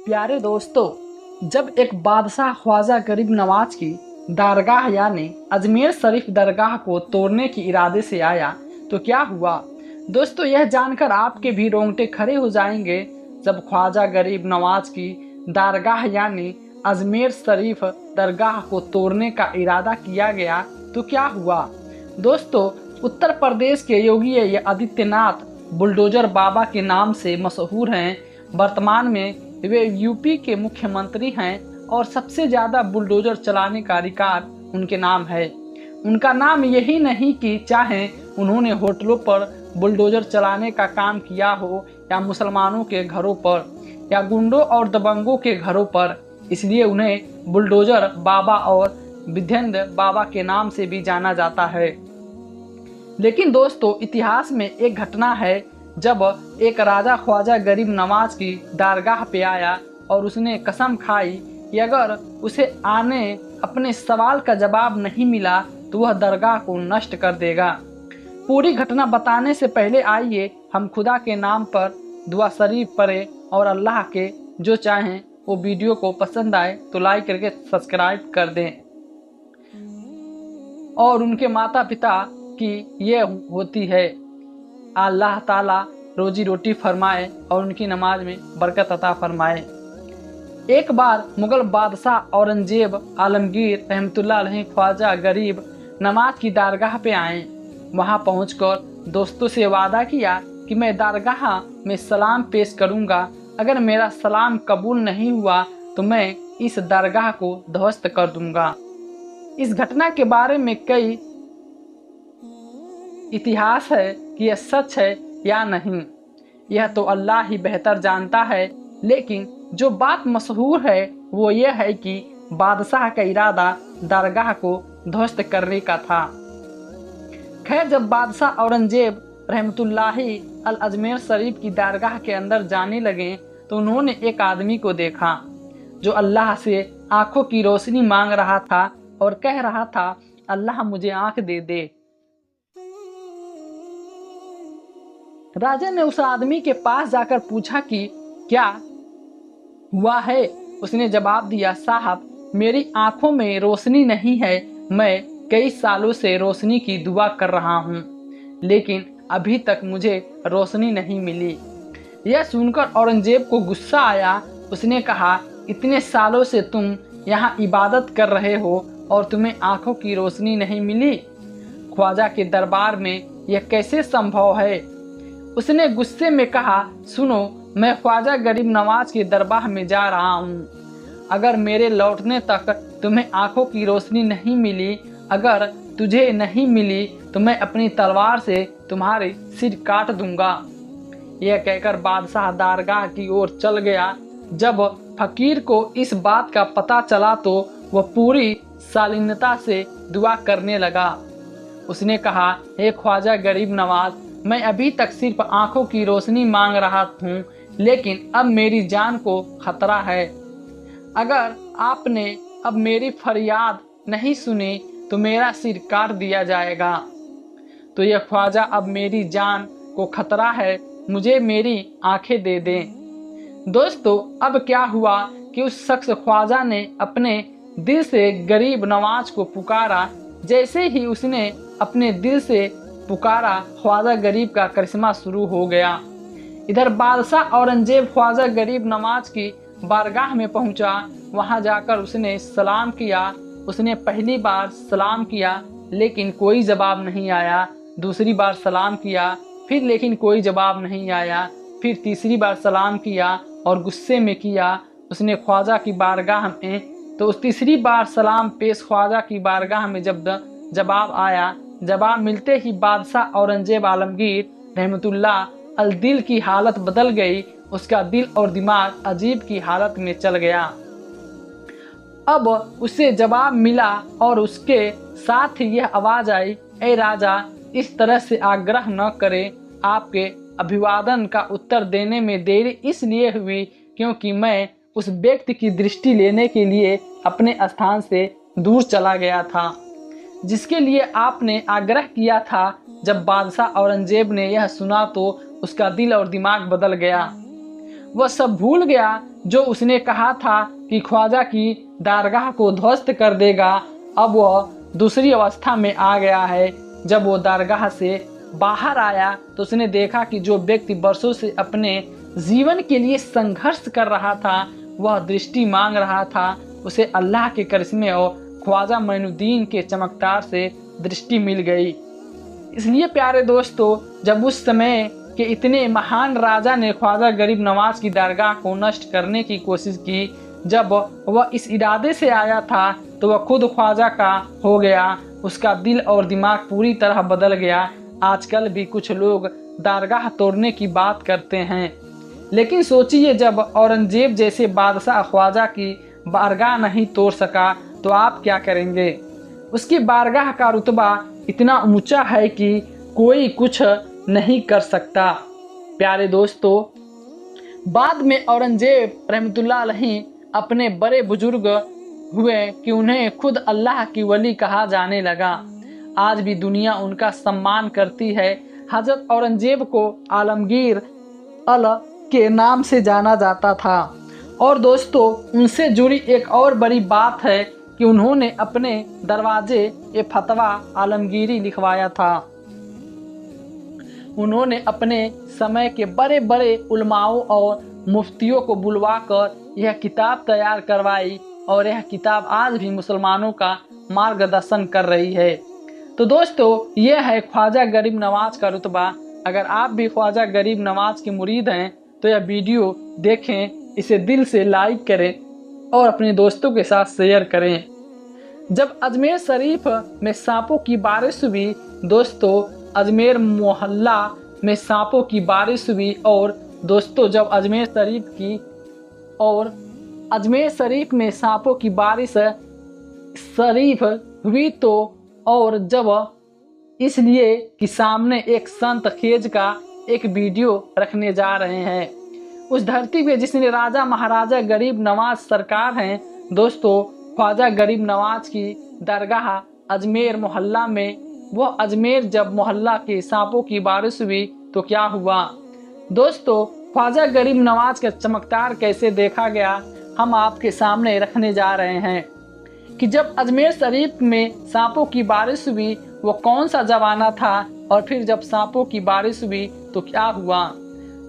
प्यारे दोस्तों, जब एक बादशाह ख्वाजा गरीब नवाज की दरगाह यानी अजमेर शरीफ दरगाह को तोड़ने के इरादे से आया तो क्या हुआ। दोस्तों, यह जानकर आपके भी रोंगटे खड़े हो जाएंगे। जब ख्वाजा गरीब नवाज की दरगाह यानी अजमेर शरीफ दरगाह को तोड़ने का इरादा किया गया तो क्या हुआ। दोस्तों, उत्तर प्रदेश के योगी आदित्यनाथ बुलडोजर बाबा के नाम से मशहूर हैं। वर्तमान में वे यूपी के मुख्यमंत्री हैं और सबसे ज़्यादा बुलडोजर चलाने का रिकॉर्ड उनके नाम है। उनका नाम यही नहीं कि चाहे उन्होंने होटलों पर बुलडोजर चलाने का काम किया हो या मुसलमानों के घरों पर या गुंडों और दबंगों के घरों पर, इसलिए उन्हें बुलडोजर बाबा और विध्येंद्र बाबा के नाम से भी जाना जाता है। लेकिन दोस्तों, इतिहास में एक घटना है जब एक राजा ख्वाजा गरीब नवाज की दरगाह पे आया और उसने कसम खाई कि अगर उसे आने अपने सवाल का जवाब नहीं मिला तो वह दरगाह को नष्ट कर देगा। पूरी घटना बताने से पहले आइए हम खुदा के नाम पर दुआ शरीफ पढ़े और अल्लाह के जो चाहें वो वीडियो को पसंद आए तो लाइक करके सब्सक्राइब कर दें और उनके माता पिता की ये होती है अल्लाह ताला रोजी रोटी फरमाए और उनकी नमाज में बरकत अता फरमाए। एक बार मुगल बादशाह औरंगजेब आलमगीर रहमतुल्लाह अलैह ख्वाजा गरीब नवाज की दरगाह पे आए। वहां पहुंचकर दोस्तों से वादा किया कि मैं दरगाह में सलाम पेश करूंगा। अगर मेरा सलाम कबूल नहीं हुआ तो मैं इस दरगाह को ध्वस्त कर दूंगा। इस घटना के बारे में कई इतिहास है कि यह सच है या नहीं, यह तो अल्लाह ही बेहतर जानता है। लेकिन जो बात मशहूर है वो ये है कि बादशाह का इरादा दरगाह को ध्वस्त करने का था। खैर, जब बादशाह औरंगजेब रहमतुल्लाही अल अजमेर शरीफ की दरगाह के अंदर जाने लगे तो उन्होंने एक आदमी को देखा जो अल्लाह से आंखों की रोशनी मांग रहा था और कह रहा था, अल्लाह मुझे आंख दे दे। राजा ने उस आदमी के पास जाकर पूछा कि क्या हुआ है। उसने जवाब दिया, साहब मेरी आंखों में रोशनी नहीं है। मैं कई सालों से रोशनी की दुआ कर रहा हूँ लेकिन अभी तक मुझे रोशनी नहीं मिली। यह सुनकर औरंगजेब को गुस्सा आया। उसने कहा, इतने सालों से तुम यहाँ इबादत कर रहे हो और तुम्हें आंखों की रोशनी नहीं मिली। ख्वाजा के दरबार में यह कैसे संभव है। उसने गुस्से में कहा, सुनो, मैं ख्वाजा गरीब नवाज के दरबार में जा रहा हूँ। अगर मेरे लौटने तक तुम्हें आंखों की रोशनी नहीं मिली, अगर तुझे नहीं मिली तो मैं अपनी तलवार से तुम्हारे सिर काट दूंगा। यह कहकर बादशाह दरगाह की ओर चल गया। जब फकीर को इस बात का पता चला तो वह पूरी शालीनता से दुआ करने लगा। उसने कहा, हे ख्वाजा गरीब नवाज, मैं अभी तक सिर्फ आंखों की रोशनी मांग रहा हूँ लेकिन अब मेरी जान को खतरा है। अगर आपने अब मेरी फरियाद नहीं सुनी तो मेरा सिर काट दिया जाएगा। तो यह ख्वाजा, अब मेरी जान को खतरा है, मुझे मेरी आंखें दे दें। दोस्तों, अब क्या हुआ कि उस शख्स ख्वाजा ने अपने दिल से गरीब नवाज को पुकारा। जैसे ही उसने अपने दिल से पुकारा, ख्वाजा गरीब का करिश्मा शुरू हो गया। इधर बादशाह औरंगजेब ख्वाजा गरीब नवाज की बारगाह में पहुंचा। वहां जाकर उसने सलाम किया। उसने पहली बार सलाम किया लेकिन कोई जवाब नहीं आया। दूसरी बार सलाम किया फिर लेकिन कोई जवाब नहीं आया। फिर तीसरी बार सलाम किया और गुस्से में किया उसने ख्वाजा की बारगाह में। तो उस तीसरी बार सलाम पेश ख्वाजा की बारगाह में जब जवाब आया, जवाब मिलते ही बादशाह औरंगजेब आलमगीर रहमतुल्लाह अल दिल की हालत बदल गई। उसका दिल और दिमाग अजीब की हालत में चल गया। अब उसे जवाब मिला और उसके साथ ही यह आवाज़ आई, ए राजा, इस तरह से आग्रह न करें। आपके अभिवादन का उत्तर देने में देरी इसलिए हुई क्योंकि मैं उस व्यक्ति की दृष्टि लेने के लिए अपने स्थान से दूर चला गया था जिसके लिए आपने आग्रह किया था। जब बादशाह औरंगजेब ने यह सुना तो उसका दिल और दिमाग बदल गया। वह सब भूल गया जो उसने कहा था कि ख्वाजा की दारगाह को ध्वस्त कर देगा, अब वह दूसरी अवस्था में आ गया है। जब वो दारगाह से बाहर आया तो उसने देखा कि जो व्यक्ति बरसों से अपने जीवन के लिए संघर्ष कर रहा था, वह दृष्टि मांग रहा था। उसे अल्लाह के करिश्मे और ख्वाजा मोइनुद्दीन के चमत्कार से दृष्टि मिल गई। इसलिए प्यारे दोस्तों, जब उस समय के इतने महान राजा ने ख्वाजा गरीब नवाज की दरगाह को नष्ट करने की कोशिश की, जब वह इस इरादे से आया था तो वह खुद ख्वाजा का हो गया। उसका दिल और दिमाग पूरी तरह बदल गया। आजकल भी कुछ लोग दरगाह तोड़ने की बात करते हैं, लेकिन सोचिए, जब औरंगजेब जैसे बादशाह ख्वाजा की बारगाह नहीं तोड़ सका तो आप क्या करेंगे। उसकी बारगाह का रुतबा इतना ऊंचा है कि कोई कुछ नहीं कर सकता। प्यारे दोस्तों, बाद में औरंगजेब रहमतुल्लाह अलैहि अपने बड़े बुजुर्ग हुए कि उन्हें खुद अल्लाह की वली कहा जाने लगा। आज भी दुनिया उनका सम्मान करती है। हजरत औरंगजेब को आलमगीर अल के नाम से जाना जाता था। और दोस्तों, उनसे जुड़ी एक और बड़ी बात है कि उन्होंने अपने दरवाजे ए फतवा आलमगीरी लिखवाया था। उन्होंने अपने समय के बड़े बड़े उलमाओं और मुफ्तियों को बुलवाकर यह किताब तैयार करवाई और यह किताब आज भी मुसलमानों का मार्गदर्शन कर रही है। तो दोस्तों, यह है ख्वाजा गरीब नवाज का रुतबा। अगर आप भी ख्वाजा गरीब नवाज के मुरीद हैं तो यह वीडियो देखें, इसे दिल से लाइक करें और अपने दोस्तों के साथ शेयर करें। जब अजमेर शरीफ में सांपों की बारिश हुई दोस्तों, अजमेर मोहल्ला में सांपों की बारिश हुई। और दोस्तों, जब अजमेर शरीफ में सांपों की बारिश शरीफ हुई तो, और जब इसलिए कि सामने एक संत खेज का एक वीडियो रखने जा रहे हैं। उस धरती पे जिसने राजा महाराजा गरीब नवाज सरकार हैं दोस्तों, ख्वाजा गरीब नवाज की दरगाह अजमेर मोहल्ला में। वह अजमेर जब मोहल्ला के सांपों की बारिश हुई तो क्या हुआ दोस्तों, ख्वाजा गरीब नवाज का चमत्कार कैसे देखा गया, हम आपके सामने रखने जा रहे हैं कि जब अजमेर शरीफ में सांपों की बारिश हुई वो कौन सा जमाना था, और फिर जब सांपों की बारिश हुई तो क्या हुआ।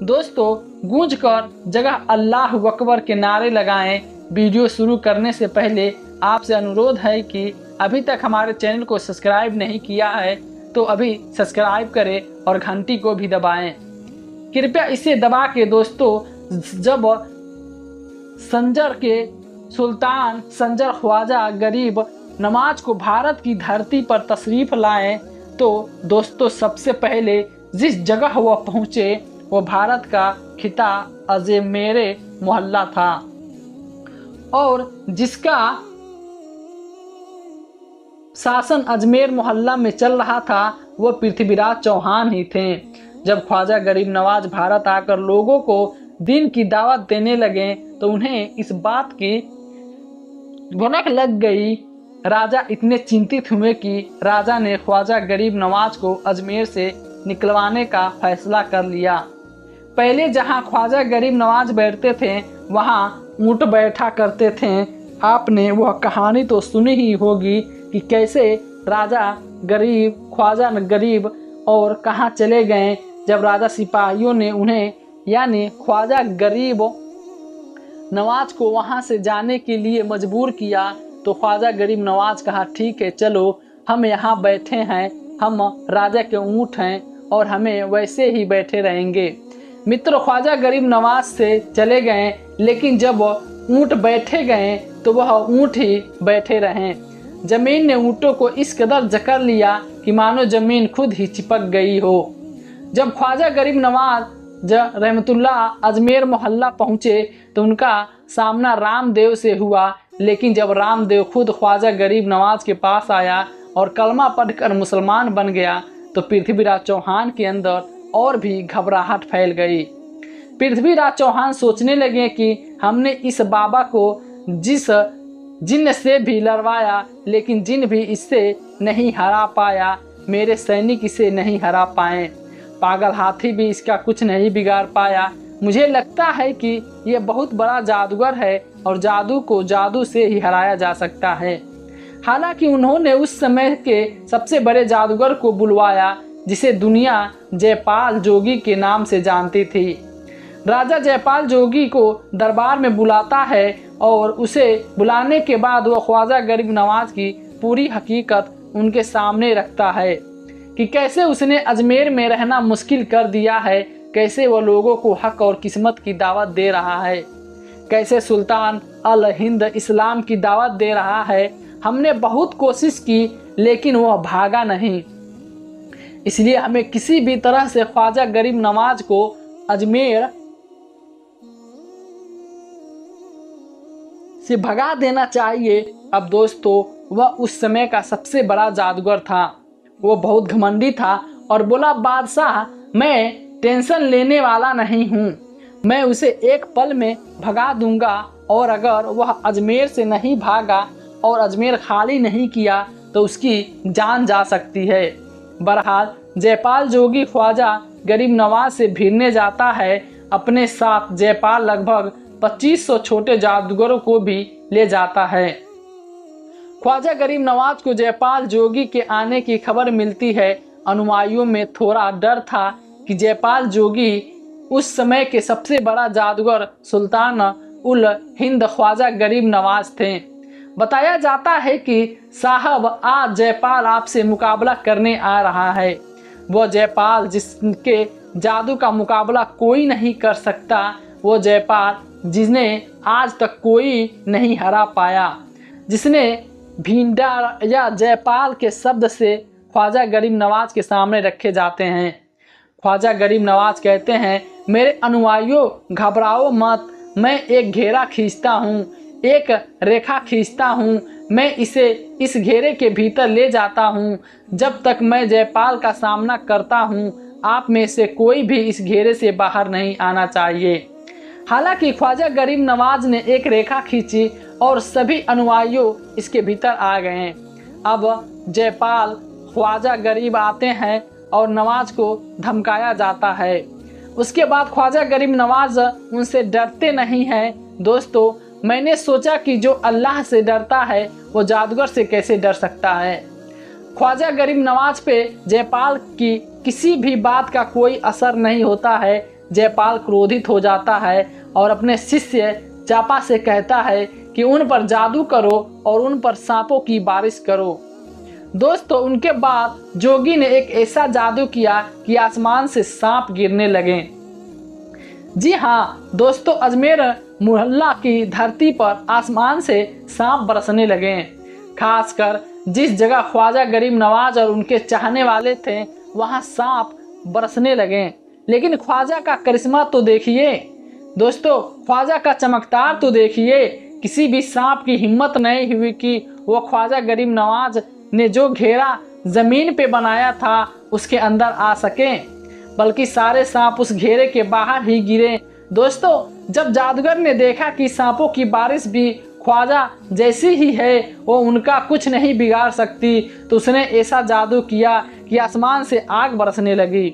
दोस्तों, गूंज कर जगह अल्लाह अकबर के नारे लगाएं। वीडियो शुरू करने से पहले आपसे अनुरोध है कि अभी तक हमारे चैनल को सब्सक्राइब नहीं किया है तो अभी सब्सक्राइब करें और घंटी को भी दबाएं। कृपया इसे दबा के दोस्तों, जब संजर के सुल्तान संजर ख्वाजा गरीब नवाज को भारत की धरती पर तशरीफ लाएं तो दोस्तों, सबसे पहले जिस जगह वह पहुँचे वो भारत का खिता अजमेर मोहल्ला था और जिसका शासन अजमेर मोहल्ला में चल रहा था वो पृथ्वीराज चौहान ही थे। जब ख्वाजा गरीब नवाज भारत आकर लोगों को दीन की दावत देने लगे तो उन्हें इस बात की भनक लग गई। राजा इतने चिंतित हुए कि राजा ने ख्वाजा गरीब नवाज को अजमेर से निकलवाने का फैसला कर लिया। पहले जहां ख्वाजा गरीब नवाज बैठते थे वहां ऊंट बैठा करते थे। आपने वह कहानी तो सुनी ही होगी कि कैसे राजा गरीब ख्वाजा गरीब और कहां चले गए। जब राजा सिपाहियों ने उन्हें यानी ख्वाजा गरीब नवाज को वहां से जाने के लिए मजबूर किया तो ख्वाजा गरीब नवाज कहा, ठीक है चलो, हम यहाँ बैठे हैं, हम राजा के ऊँट हैं और हमें वैसे ही बैठे रहेंगे। मित्रों, ख्वाजा गरीब नवाज से चले गए, लेकिन जब ऊँट बैठे गए तो वह ऊँट ही बैठे रहें। जमीन ने ऊँटों को इस कदर जकड़ लिया कि मानो जमीन खुद ही चिपक गई हो। जब ख्वाजा गरीब नवाज रहमतुल्लाह अजमेर मोहल्ला पहुँचे तो उनका सामना रामदेव से हुआ, लेकिन जब रामदेव खुद ख्वाजा गरीब नवाज के पास आया और कलमा पढ़कर मुसलमान बन गया तो पृथ्वीराज चौहान के अंदर और भी घबराहट फैल गई। पृथ्वीराज चौहान सोचने लगे कि हमने इस बाबा को जिस जिन से भी लड़वाया लेकिन जिन भी इससे नहीं हरा पाया, मेरे सैनिक इसे नहीं हरा पाए, पागल हाथी भी इसका कुछ नहीं बिगाड़ पाया, मुझे लगता है कि ये बहुत बड़ा जादूगर है और जादू को जादू से ही हराया जा सकता है। हालांकि उन्होंने उस समय के सबसे बड़े जादूगर को बुलवाया जिसे दुनिया जयपाल जोगी के नाम से जानती थी। राजा जयपाल जोगी को दरबार में बुलाता है और उसे बुलाने के बाद वह ख्वाजा गरीब नवाज की पूरी हकीकत उनके सामने रखता है कि कैसे उसने अजमेर में रहना मुश्किल कर दिया है, कैसे वह लोगों को हक और किस्मत की दावत दे रहा है, कैसे सुल्तान अल हिंद इस्लाम की दावत दे रहा है। हमने बहुत कोशिश की लेकिन वह भागा नहीं, इसलिए हमें किसी भी तरह से ख्वाजा गरीब नवाज को अजमेर से भगा देना चाहिए। अब दोस्तों, वह उस समय का सबसे बड़ा जादूगर था। वो बहुत घमंडी था और बोला, बादशाह मैं टेंशन लेने वाला नहीं हूँ, मैं उसे एक पल में भगा दूंगा और अगर वह अजमेर से नहीं भागा और अजमेर खाली नहीं किया तो उसकी जान जा सकती है। बहरहाल जयपाल जोगी ख्वाजा गरीब नवाज से भिड़ने जाता है। अपने साथ जयपाल लगभग 2500 छोटे जादूगरों को भी ले जाता है। ख्वाजा गरीब नवाज को जयपाल जोगी के आने की खबर मिलती है। अनुयायियों में थोड़ा डर था कि जयपाल जोगी उस समय के सबसे बड़ा जादूगर सुल्तान उल हिंद ख्वाजा गरीब नवाज थे। बताया जाता है कि साहब आज जयपाल आपसे मुकाबला करने आ रहा है। वो जयपाल जिसके जादू का मुकाबला कोई नहीं कर सकता, वो जयपाल जिसने आज तक कोई नहीं हरा पाया, जिसने भिंडा या जयपाल के शब्द से ख्वाजा गरीब नवाज के सामने रखे जाते हैं। ख्वाजा गरीब नवाज कहते हैं, मेरे अनुयायियों घबराओ मत, मैं एक घेरा खींचता हूँ, एक रेखा खींचता हूँ, मैं इसे इस घेरे के भीतर ले जाता हूँ। जब तक मैं जयपाल का सामना करता हूँ आप में से कोई भी इस घेरे से बाहर नहीं आना चाहिए। हालांकि ख्वाजा गरीब नवाज ने एक रेखा खींची और सभी अनुयायियों इसके भीतर आ गए। अब जयपाल ख्वाजा गरीब आते हैं और नवाज को धमकाया जाता है। उसके बाद ख्वाजा गरीब नवाज उनसे डरते नहीं हैं। दोस्तों, मैंने सोचा कि जो अल्लाह से डरता है वो जादूगर से कैसे डर सकता है। ख्वाजा गरीब नवाज पे जयपाल की किसी भी बात का कोई असर नहीं होता है। जयपाल क्रोधित हो जाता है और अपने शिष्य चापा से कहता है कि उन पर जादू करो और उन पर सांपों की बारिश करो। दोस्तों, उनके बाद जोगी ने एक ऐसा जादू किया कि आसमान से सांप गिरने लगे। जी हाँ दोस्तों, अजमेर मोहल्ला की धरती पर आसमान से सांप बरसने लगे। खासकर जिस जगह ख्वाजा गरीब नवाज और उनके चाहने वाले थे वहाँ सांप बरसने लगे। लेकिन ख्वाजा का करिश्मा तो देखिए दोस्तों, ख्वाजा का चमत्कार तो देखिए। किसी भी सांप की हिम्मत नहीं हुई कि वो ख्वाजा गरीब नवाज ने जो घेरा जमीन पे बनाया था उसके अंदर आ सके, बल्कि सारे सांप उस घेरे के बाहर ही गिरे। दोस्तों, जब जादूगर ने देखा कि सांपों की बारिश भी ख्वाजा जैसी ही है, वो उनका कुछ नहीं बिगाड़ सकती, तो उसने ऐसा जादू किया कि आसमान से आग बरसने लगी।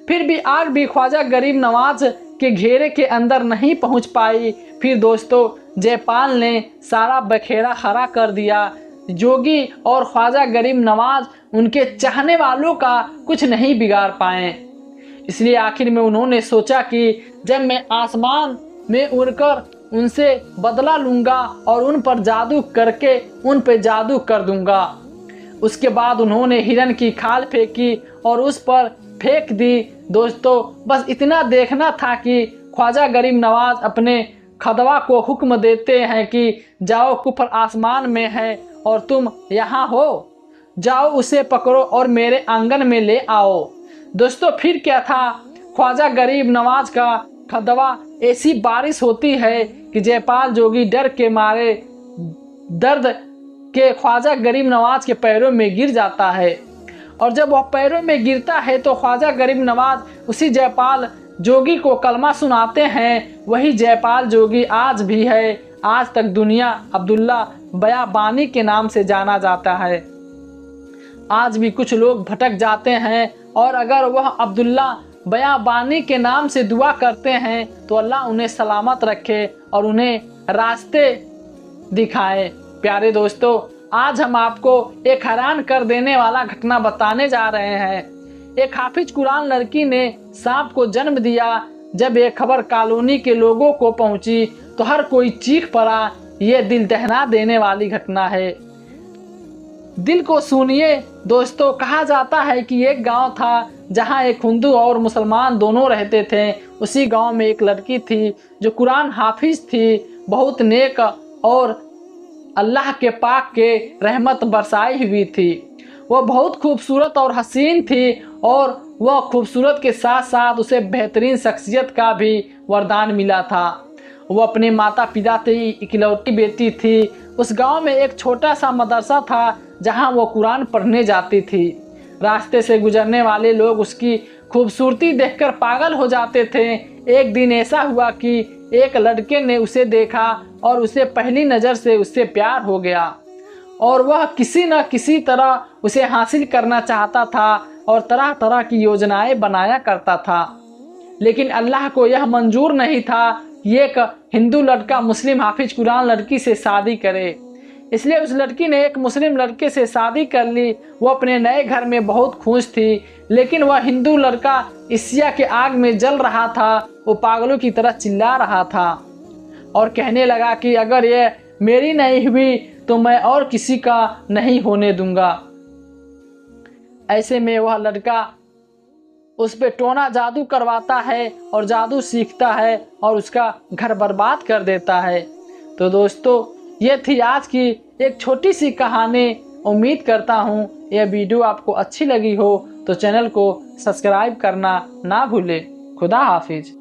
फिर भी आग भी ख्वाजा गरीब नवाज के घेरे के अंदर नहीं पहुंच पाई। फिर दोस्तों, जयपाल ने सारा बखेड़ा खड़ा कर दिया। जोगी और ख्वाजा गरीब नवाज उनके चाहने वालों का कुछ नहीं बिगाड़ पाए। इसलिए आखिर में उन्होंने सोचा कि जब मैं आसमान में उड़कर उनसे बदला लूँगा और उन पर जादू करके उन पर जादू कर दूँगा। उसके बाद उन्होंने हिरन की खाल फेंकी और उस पर फेंक दी। दोस्तों, बस इतना देखना था कि ख्वाजा गरीब नवाज अपने खदवा को हुक्म देते हैं कि जाओ, कुफर आसमान में है और तुम यहाँ हो, जाओ उसे पकड़ो और मेरे आंगन में ले आओ। दोस्तों, फिर क्या था, ख्वाजा गरीब नवाज का खदवा ऐसी बारिश होती है कि जयपाल जोगी डर के मारे दर्द के ख्वाजा गरीब नवाज के पैरों में गिर जाता है। और जब वह पैरों में गिरता है तो ख्वाजा गरीब नवाज उसी जयपाल जोगी को कलमा सुनाते हैं। वही जयपाल जोगी आज भी है। आज तक दुनिया अब्दुल्ला बयाबानी के नाम से जाना जाता है। आज भी कुछ लोग भटक जाते हैं और अगर वह अब्दुल्ला बयाबानी के नाम से दुआ करते हैं तो अल्लाह उन्हें सलामत रखे और उन्हें रास्ते दिखाए। प्यारे दोस्तों, आज हम आपको एक हैरान कर देने वाला घटना बताने जा रहे हैं। एक हाफिज कुरान लड़की ने सांप को जन्म दिया। जब ये खबर कॉलोनी के लोगों को पहुंची तो हर कोई चीख पड़ा। ये दिल दहला देने वाली घटना है। दिल को सुनिए दोस्तों, कहा जाता है कि एक गांव था जहां एक हिंदू और मुसलमान दोनों रहते थे। उसी गांव में एक लड़की थी जो कुरान हाफिज थी, बहुत नेक और अल्लाह के पाक के रहमत बरसाई हुई थी। वह बहुत खूबसूरत और हसीन थी और वह खूबसूरत के साथ साथ उसे बेहतरीन शख्सियत का भी वरदान मिला था। वह अपने माता पिता की इकलौती बेटी थी। उस गांव में एक छोटा सा मदरसा था जहां वो कुरान पढ़ने जाती थी। रास्ते से गुजरने वाले लोग उसकी खूबसूरती देखकर पागल हो जाते थे। एक दिन ऐसा हुआ कि एक लड़के ने उसे देखा और उसे पहली नज़र से उससे प्यार हो गया और वह किसी न किसी तरह उसे हासिल करना चाहता था और तरह तरह की योजनाएं बनाया करता था। लेकिन अल्लाह को यह मंजूर नहीं था कि एक हिंदू लड़का मुस्लिम हाफिज कुरान लड़की से शादी करे। इसलिए उस लड़की ने एक मुस्लिम लड़के से शादी कर ली। वो अपने नए घर में बहुत खुश थी, लेकिन वह हिंदू लड़का ईर्ष्या के आग में जल रहा था। वो पागलों की तरह चिल्ला रहा था और कहने लगा कि अगर ये मेरी नहीं हुई तो मैं और किसी का नहीं होने दूंगा। ऐसे में वह लड़का उस पे टोना जादू करवाता है और जादू सीखता है और उसका घर बर्बाद कर देता है। तो दोस्तों, ये थी आज की एक छोटी सी कहानी। उम्मीद करता हूँ यह वीडियो आपको अच्छी लगी हो तो चैनल को सब्सक्राइब करना ना भूलें। खुदा हाफिज।